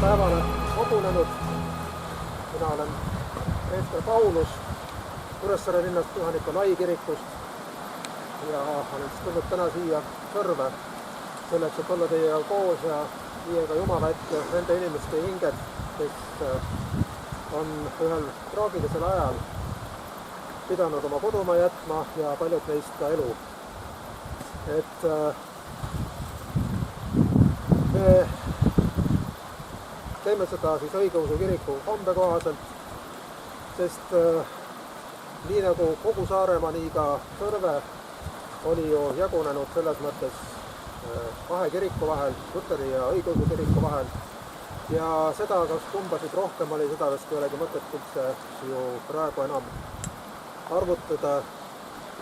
päevale kogunenud. Mina olen Peeter Paulus Kuressaare linnast Püha Nikolai kirikust ja olen tulnud täna siia Sõrve selleks, et olla teiega koos ja viiega Jumala ette nende inimeste hinged, kes on ühel traagilisel ajal pidanud oma kodumaa jätma ja paljud neist ka elu. Et me teeme seda siis õigeusu kiriku kombe kohaselt, sest nii nagu kogu Saaremaa, nii ka Sõrve oli ju jagunenud selles mõttes kahe kiriku vahel, luteri ja õigeusu kiriku vahel. Ja seda, kas kumbasid rohkem oli, seda vist ei olegi mõtet üldse ju praegu enam arvutada,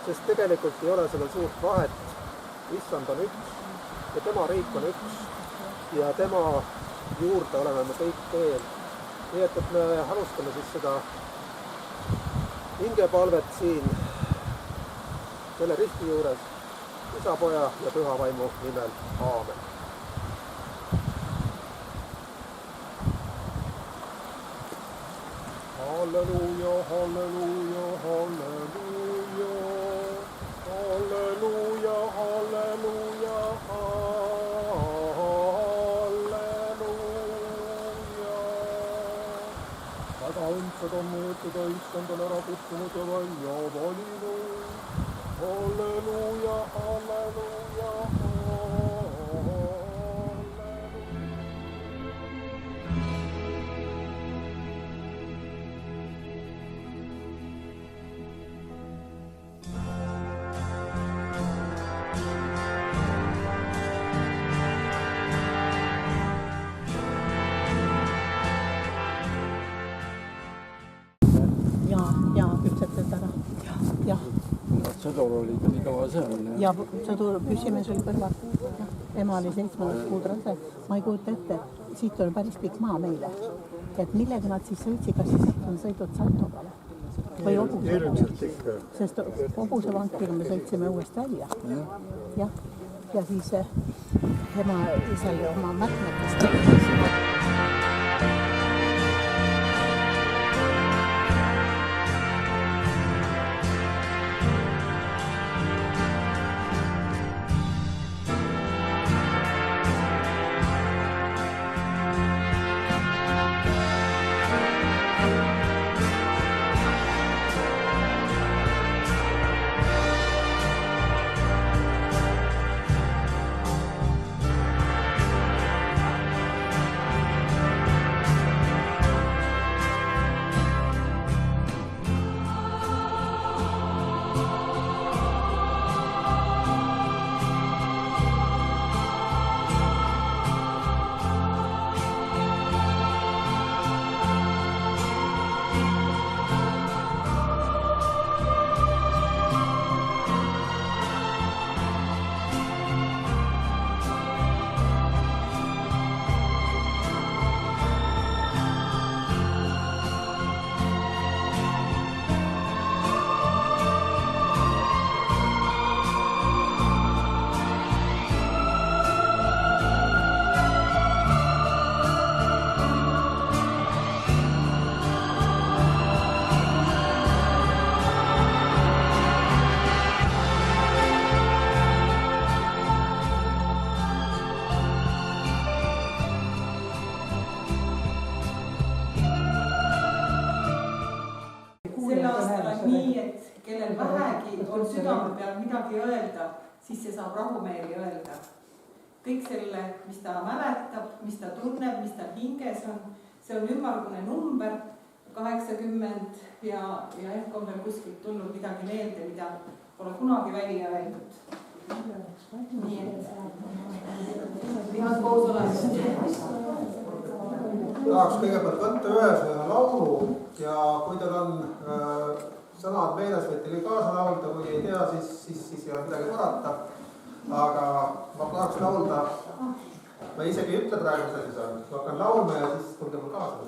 sest tegelikult ei ole sellel suurt vahet. Issand on üks ja tema riik on üks ja tema juurde oleme me kõik teel. Nii et me alustame siis seda hingepalvet siin selle risti juures Isa, Poja ja Püha Vaimu nimel. Aamen. Halleluja, halleluja, halleluja, halleluja, halleluja, halleluja. Väga õndsad on need, keda Issand on ära kutsunud ja välja valinud. Halleluja, halleluja, sõdur oli ka nii kaua seal. Ja sõdur püssimees oli kõrval. Ema oli 7. kuud rase. Ma ei kujuta ette, siit on päris pikk maa meile. Et millega nad siis sõitsid, kas siis on sõidud Saltogale või Hobuse? Sest Hobuse vankiga me sõitsime uuest välja. Ja siis ema isal oma märkmetest on südame peal midagi öelda, siis see saab rahumeeli öelda. Kõik selle, mis ta mäletab, mis ta tunneb, mis ta hinges on, see on ümmargune number, 80 ja ehk on veel kuskilt tulnud midagi meelde, mida pole kunagi välja öeldud. Nii et head koosolemist. Tahaks kõigepealt võtta ühe laulu ja kui teil on sõnad meeles, võite kõik kaasa laulda, kui ei tea, siis ei ole midagi parata. Aga ma tahaks laulda, ma isegi ei ütle praegu sellise, ma hakkan laulma ja siis tulge mul kaasa.